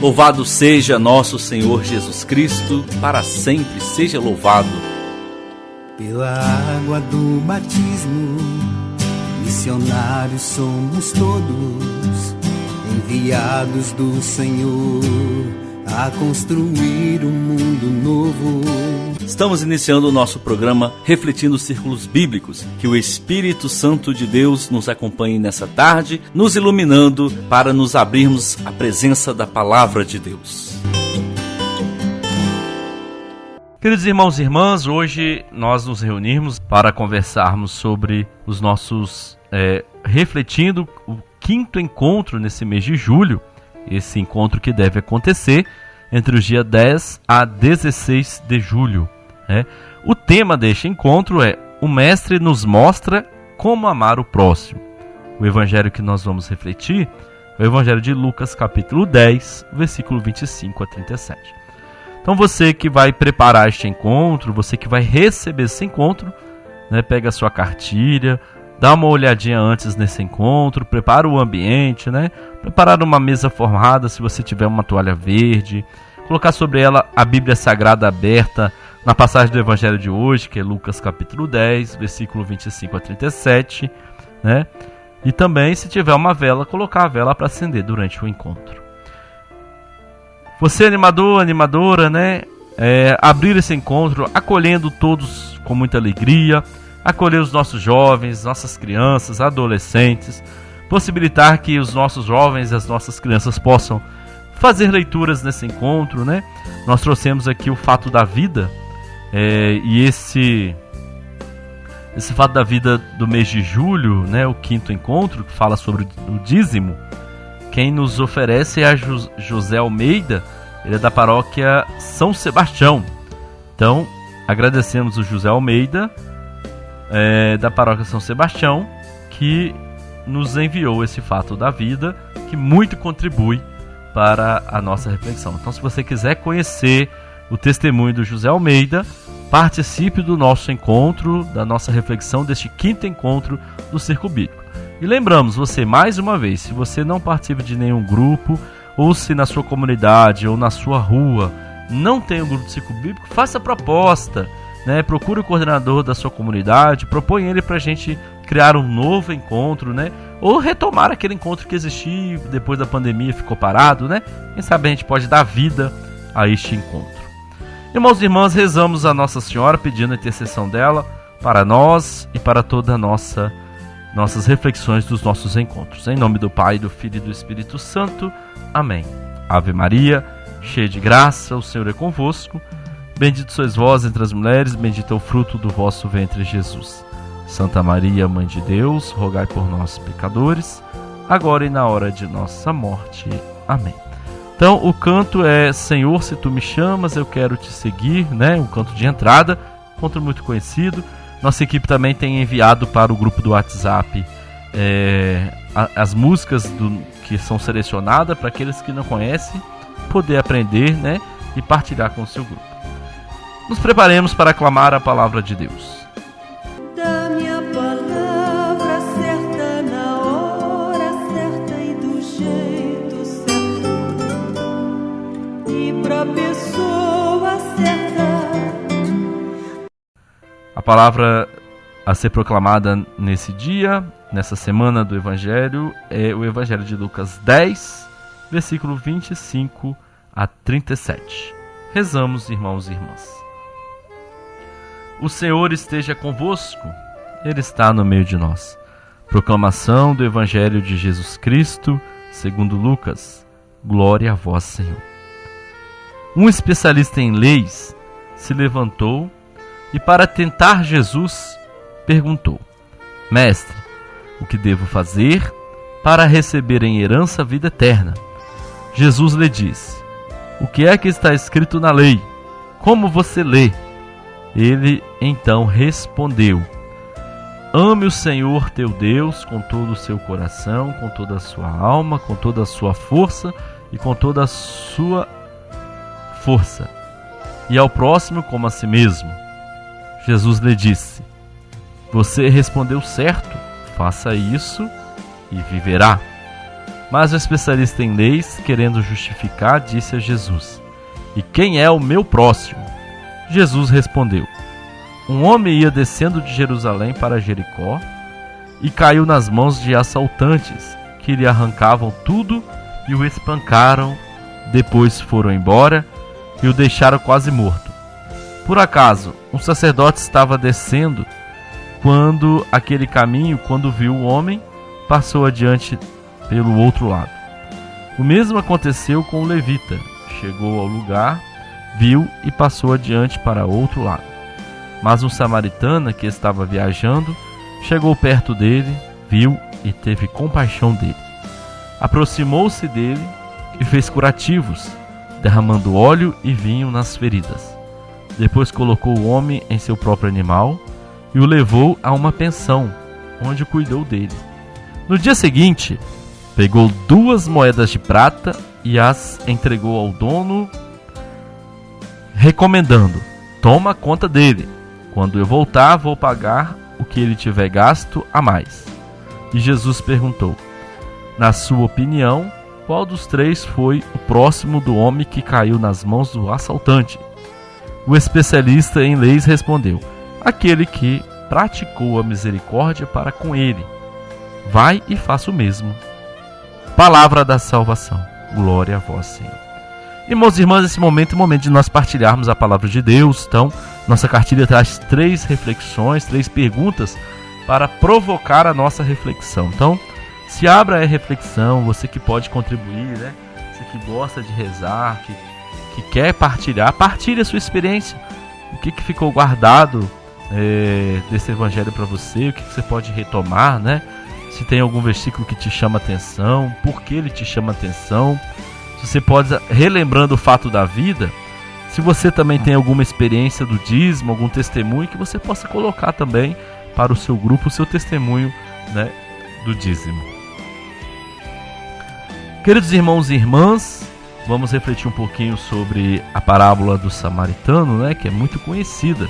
Louvado seja nosso Senhor Jesus Cristo, para sempre seja louvado. Pela água do batismo, missionários somos todos, enviados do Senhor a construir um mundo novo. Estamos iniciando o nosso programa Refletindo Círculos Bíblicos. Que o Espírito Santo de Deus nos acompanhe nessa tarde, nos iluminando para nos abrirmos à presença da Palavra de Deus. Queridos irmãos e irmãs, hoje nós nos reunimos para conversarmos sobre os nossos, refletindo o 5º encontro nesse mês de julho, esse encontro que deve acontecer entre os dias 10 a 16 de julho. O tema deste encontro é: o Mestre nos mostra como amar o próximo. O evangelho que nós vamos refletir é o evangelho de Lucas, capítulo 10, versículo 25 a 37. Então você que vai preparar este encontro, você que vai receber esse encontro, pega a sua cartilha, dá uma olhadinha antes nesse encontro, prepara o ambiente, preparar uma mesa formada, se você tiver uma toalha verde, colocar sobre ela a Bíblia Sagrada aberta na passagem do evangelho de hoje, que é Lucas capítulo 10, versículo 25 a 37, E também, se tiver uma vela, colocar a vela para acender durante o encontro. Você, animador, animadora, abrir esse encontro, acolhendo todos com muita alegria, acolher os nossos jovens, nossas crianças, adolescentes, possibilitar que os nossos jovens e as nossas crianças possam fazer leituras nesse encontro, Nós trouxemos aqui o fato da vida, e esse fato da vida do mês de julho, o 5º encontro, que fala sobre o dízimo. Quem nos oferece é José Almeida, ele é da paróquia São Sebastião. Então, agradecemos o José Almeida, da paróquia São Sebastião, que nos enviou esse fato da vida, que muito contribui para a nossa reflexão. Então, se você quiser conhecer o testemunho do José Almeida, participe do nosso encontro, da nossa reflexão deste 5º encontro do Círculo Bíblico. E lembramos você, mais uma vez, se você não participa de nenhum grupo, ou se na sua comunidade ou na sua rua não tem um grupo de Círculo Bíblico, faça proposta, procure o coordenador da sua comunidade, propõe ele para a gente criar um novo encontro, ou retomar aquele encontro que existia depois da pandemia, ficou parado, Quem sabe a gente pode dar vida a este encontro. Irmãos e irmãs, rezamos a Nossa Senhora pedindo a intercessão dela para nós e para toda a nossas reflexões dos nossos encontros. Em nome do Pai, do Filho e do Espírito Santo. Amém. Ave Maria, cheia de graça, o Senhor é convosco. Bendito sois vós entre as mulheres, bendito é o fruto do vosso ventre, Jesus. Santa Maria, Mãe de Deus, rogai por nós, pecadores, agora e na hora de nossa morte. Amém. Então, o canto é Senhor, se tu me chamas, eu quero te seguir, um canto de entrada, canto muito conhecido. Nossa equipe também tem enviado para o grupo do WhatsApp as músicas que são selecionadas para aqueles que não conhecem, poder aprender, e partilhar com o seu grupo. Nos preparemos para aclamar a palavra de Deus. Dá-me a palavra certa na hora certa e do jeito certo, e pra pessoa certa. A palavra a ser proclamada nesse dia, nessa semana do Evangelho, é o Evangelho de Lucas 10, versículo 25 a 37. Rezamos, irmãos e irmãs. O Senhor esteja convosco, Ele está no meio de nós. Proclamação do Evangelho de Jesus Cristo, segundo Lucas. Glória a vós, Senhor. Um especialista em leis se levantou e, para tentar Jesus, perguntou: Mestre, o que devo fazer para receber em herança a vida eterna? Jesus lhe disse: O que é que está escrito na lei? Como você lê? Ele então respondeu: Ame o Senhor teu Deus com todo o seu coração, com toda a sua alma, com toda a sua força e com toda a sua força, e ao próximo como a si mesmo. Jesus lhe disse: Você respondeu certo, faça isso e viverá. Mas o especialista em leis, querendo justificar, disse a Jesus: "E quem é o meu próximo?" Jesus respondeu: "Um homem ia descendo de Jerusalém para Jericó e caiu nas mãos de assaltantes, que lhe arrancavam tudo e o espancaram. Depois foram embora e o deixaram quase morto. Por acaso, um sacerdote estava descendo quando viu o homem, passou adiante pelo outro lado. O mesmo aconteceu com o levita. Chegou ao lugar, viu e passou adiante para outro lado. Mas um samaritano que estava viajando chegou perto dele, viu e teve compaixão dele. Aproximou-se dele e fez curativos, derramando óleo e vinho nas feridas. Depois colocou o homem em seu próprio animal e o levou a uma pensão, onde cuidou dele. No dia seguinte, pegou 2 moedas de prata e as entregou ao dono, recomendando: "Toma conta dele. Quando eu voltar, vou pagar o que ele tiver gasto a mais." E Jesus perguntou: "Na sua opinião, qual dos 3 foi o próximo do homem que caiu nas mãos do assaltante?" O especialista em leis respondeu: "Aquele que praticou a misericórdia para com ele. Vai e faça o mesmo." Palavra da salvação. Glória a vós, Senhor. Irmãos e irmãs, esse momento é o momento de nós partilharmos a palavra de Deus. Então, nossa cartilha traz 3 reflexões, 3 perguntas para provocar a nossa reflexão. Então, se abra a reflexão, você que pode contribuir, né? Você que gosta de rezar, que quer partilhar, partilhe a sua experiência. O que ficou guardado desse evangelho para você, o que você pode retomar, né? Se tem algum versículo que te chama atenção, por que ele te chama atenção. Se você pode, relembrando o fato da vida, se você também tem alguma experiência do dízimo, algum testemunho, que você possa colocar também para o seu grupo, o seu testemunho, né, do dízimo. Queridos irmãos e irmãs, vamos refletir um pouquinho sobre a parábola do samaritano, né, que é muito conhecida.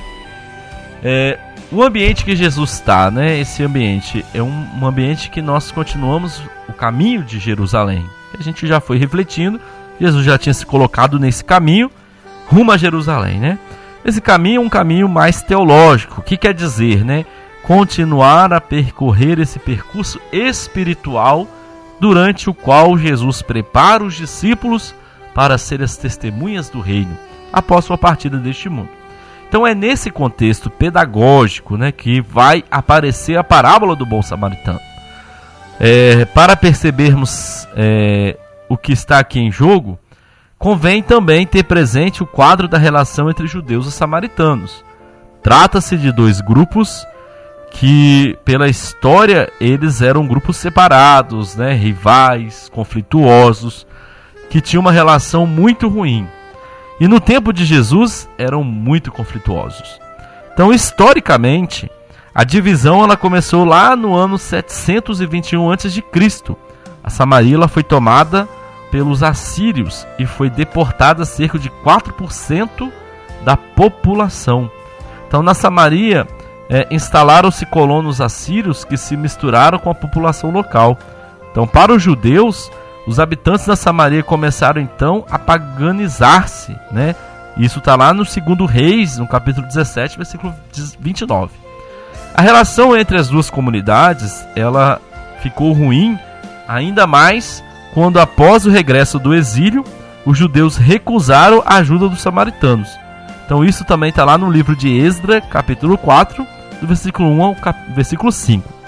O ambiente que Jesus está, né, esse ambiente é um ambiente que nós continuamos o caminho de Jerusalém. A gente já foi refletindo, Jesus já tinha se colocado nesse caminho rumo a Jerusalém, né? Esse caminho é um caminho mais teológico. O que quer dizer, né? Continuar a percorrer esse percurso espiritual durante o qual Jesus prepara os discípulos para serem as testemunhas do reino após sua partida deste mundo. Então é nesse contexto pedagógico, né, que vai aparecer a parábola do bom samaritano. Para percebermos o que está aqui em jogo, convém também ter presente o quadro da relação entre judeus e samaritanos. Trata-se de 2 grupos que, pela história, eles eram grupos separados, né, rivais, conflituosos, que tinham uma relação muito ruim. E no tempo de Jesus eram muito conflituosos. Então, historicamente, a divisão ela começou lá no ano 721 a.C. A Samaria ela foi tomada pelos assírios e foi deportada cerca de 4% da população. Então, na Samaria, instalaram-se colonos assírios que se misturaram com a população local. Então, para os judeus, os habitantes da Samaria começaram então a paganizar-se, né? Isso está lá no 2 Reis, no capítulo 17, versículo 29. A relação entre as 2 comunidades, ela ficou ruim ainda mais quando, após o regresso do exílio, os judeus recusaram a ajuda dos samaritanos. Então isso também está lá no livro de Esdras, capítulo 4, do versículo 1 ao versículo 5.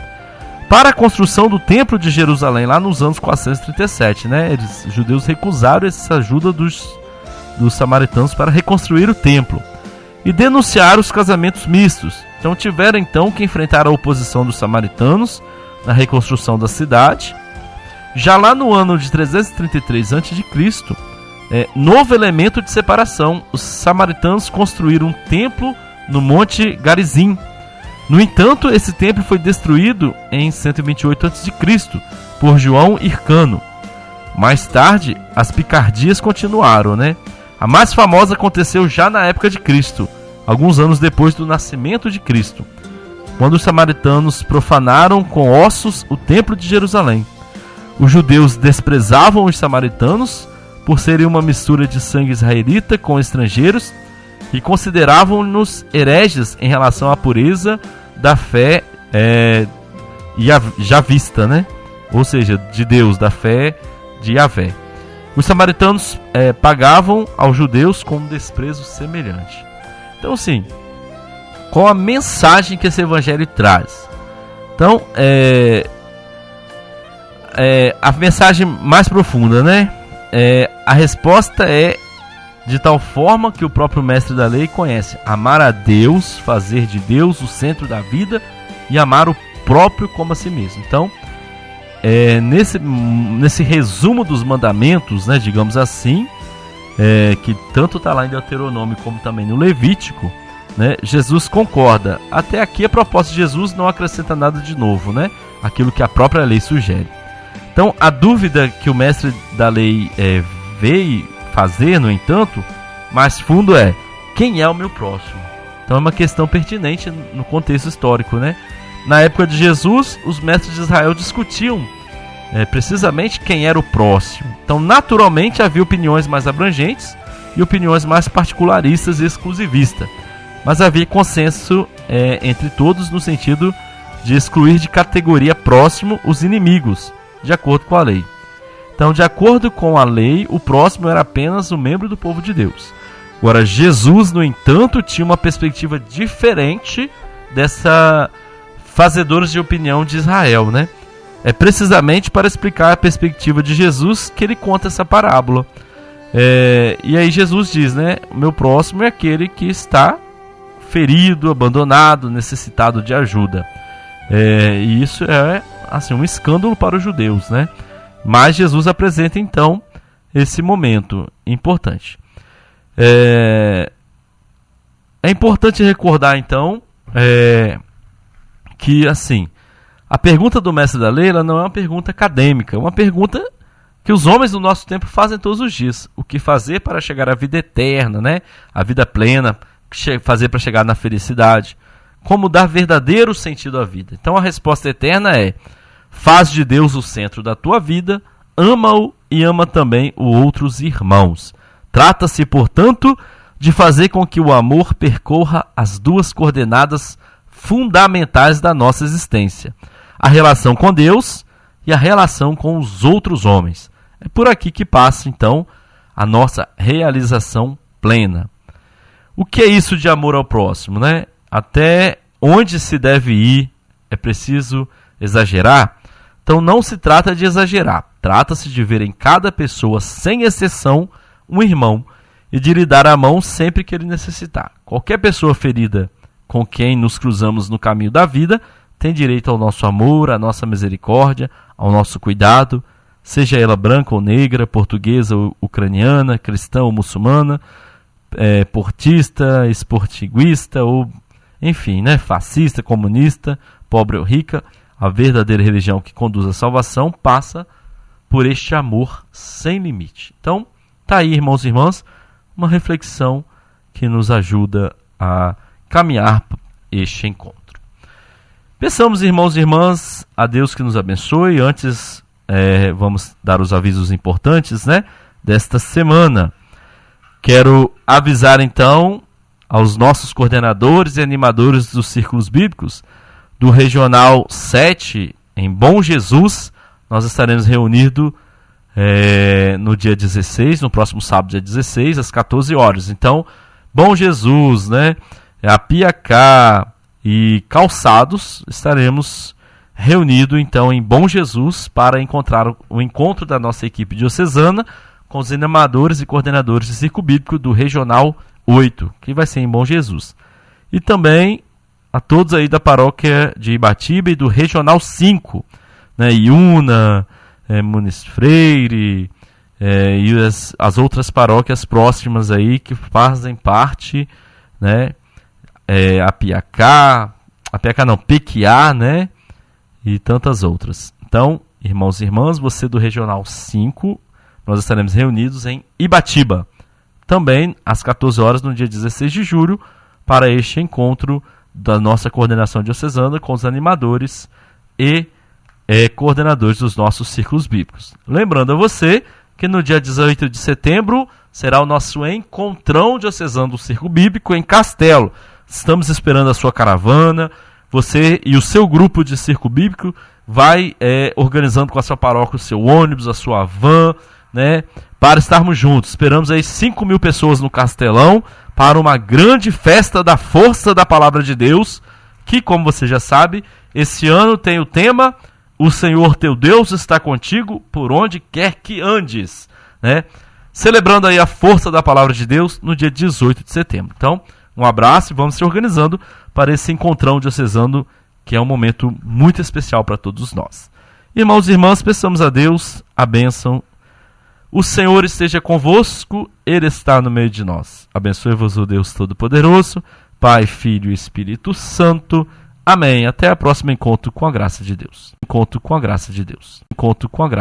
Para a construção do templo de Jerusalém, lá nos anos 437, né, os judeus recusaram essa ajuda dos samaritanos para reconstruir o templo e denunciaram os casamentos mistos. Então tiveram então que enfrentar a oposição dos samaritanos na reconstrução da cidade. Já lá no ano de 333 a.C., novo elemento de separação, os samaritanos construíram um templo no Monte Garizim. No entanto, esse templo foi destruído em 128 a.C. por João Hircano. Mais tarde, as picardias continuaram, né? A mais famosa aconteceu já na época de Cristo, alguns anos depois do nascimento de Cristo, quando os samaritanos profanaram com ossos o templo de Jerusalém. Os judeus desprezavam os samaritanos por serem uma mistura de sangue israelita com estrangeiros e consideravam-nos hereges em relação à pureza da fé javista, né? Ou seja, de Deus, da fé de Yahvé. Os samaritanos pagavam aos judeus com um desprezo semelhante. Então, assim, qual a mensagem que esse evangelho traz? Então, a mensagem mais profunda, né? A resposta é de tal forma que o próprio mestre da lei conhece: amar a Deus, fazer de Deus o centro da vida e amar o próprio como a si mesmo. Então, nesse resumo dos mandamentos, né, digamos assim, que tanto está lá em Deuteronômio como também no Levítico, né, Jesus concorda. Até aqui a proposta de Jesus não acrescenta nada de novo, né, aquilo que a própria lei sugere. Então, a dúvida que o mestre da lei veio fazer, no entanto, mais fundo é: quem é o meu próximo? Então é uma questão pertinente no contexto histórico, né? Na época de Jesus, os mestres de Israel discutiam precisamente quem era o próximo. Então, naturalmente, havia opiniões mais abrangentes e opiniões mais particularistas e exclusivistas. Mas havia consenso entre todos no sentido de excluir de categoria próximo os inimigos, de acordo com a lei. Então, de acordo com a lei, o próximo era apenas um membro do povo de Deus. Agora, Jesus, no entanto, tinha uma perspectiva diferente dessa fazedores de opinião de Israel, né? É precisamente para explicar a perspectiva de Jesus que ele conta essa parábola. E aí Jesus diz, né? O meu próximo é aquele que está ferido, abandonado, necessitado de ajuda. E isso é assim, um escândalo para os judeus, né? Mas Jesus apresenta então esse momento importante. É importante recordar então que assim, a pergunta do mestre da lei, ela não é uma pergunta acadêmica, é uma pergunta que os homens do nosso tempo fazem todos os dias. O que fazer para chegar à vida eterna, né? A vida plena, fazer para chegar na felicidade. Como dar verdadeiro sentido à vida. Então a resposta eterna é: faz de Deus o centro da tua vida, ama-o e ama também os outros irmãos. Trata-se, portanto, de fazer com que o amor percorra as duas coordenadas fundamentais da nossa existência: a relação com Deus e a relação com os outros homens. É por aqui que passa, então, a nossa realização plena. O que é isso de amor ao próximo, né? Até onde se deve ir? É preciso exagerar? Então não se trata de exagerar. Trata-se de ver em cada pessoa, sem exceção, um irmão e de lhe dar a mão sempre que ele necessitar. Qualquer pessoa ferida com quem nos cruzamos no caminho da vida tem direito ao nosso amor, à nossa misericórdia, ao nosso cuidado, seja ela branca ou negra, portuguesa ou ucraniana, cristã ou muçulmana, portista, esportiguista ou, enfim, né, fascista, comunista, pobre ou rica. A verdadeira religião que conduz à salvação passa por este amor sem limite. Então, tá aí, irmãos e irmãs, uma reflexão que nos ajuda a caminhar este encontro. Peçamos, irmãos e irmãs, a Deus que nos abençoe. Antes, vamos dar os avisos importantes, né, desta semana. Quero avisar, então, aos nossos coordenadores e animadores dos círculos bíblicos do Regional 7, em Bom Jesus. Nós estaremos reunidos no dia 16, no próximo sábado, dia 16, às 14 horas. Então, Bom Jesus, né, Apiacá e Calçados, estaremos reunidos, então, em Bom Jesus para encontrar o encontro da nossa equipe diocesana com os animadores e coordenadores de círculo bíblico do Regional 8, que vai ser em Bom Jesus. E também a todos aí da paróquia de Ibatiba e do Regional 5, né, Iuna, Muniz Freire, e as outras paróquias próximas aí que fazem parte, né, Pequiá, né, e tantas outras. Então, irmãos e irmãs, você do Regional 5, nós estaremos reunidos em Ibatiba, também às 14 horas no dia 16 de julho, para este encontro da nossa coordenação diocesana com os animadores e coordenadores dos nossos círculos bíblicos. Lembrando a você que no dia 18 de setembro será o nosso encontrão diocesano do Círculo Bíblico em Castelo. Estamos esperando a sua caravana. Você e o seu grupo de Círculo Bíblico vai organizando com a sua paróquia o seu ônibus, a sua van, né, para estarmos juntos. Esperamos aí 5.000 pessoas no Castelão para uma grande festa da força da Palavra de Deus, que, como você já sabe, esse ano tem o tema "O Senhor teu Deus está contigo por onde quer que andes", né? Celebrando aí a força da Palavra de Deus no dia 18 de setembro. Então, um abraço e vamos se organizando para esse encontrão diocesano, que é um momento muito especial para todos nós. Irmãos e irmãs, peçamos a Deus a bênção. O Senhor esteja convosco, Ele está no meio de nós. Abençoe-vos o Deus Todo-Poderoso, Pai, Filho e Espírito Santo. Amém. Até o próximo encontro com a graça de Deus. Encontro com a graça de Deus. Encontro com a graça.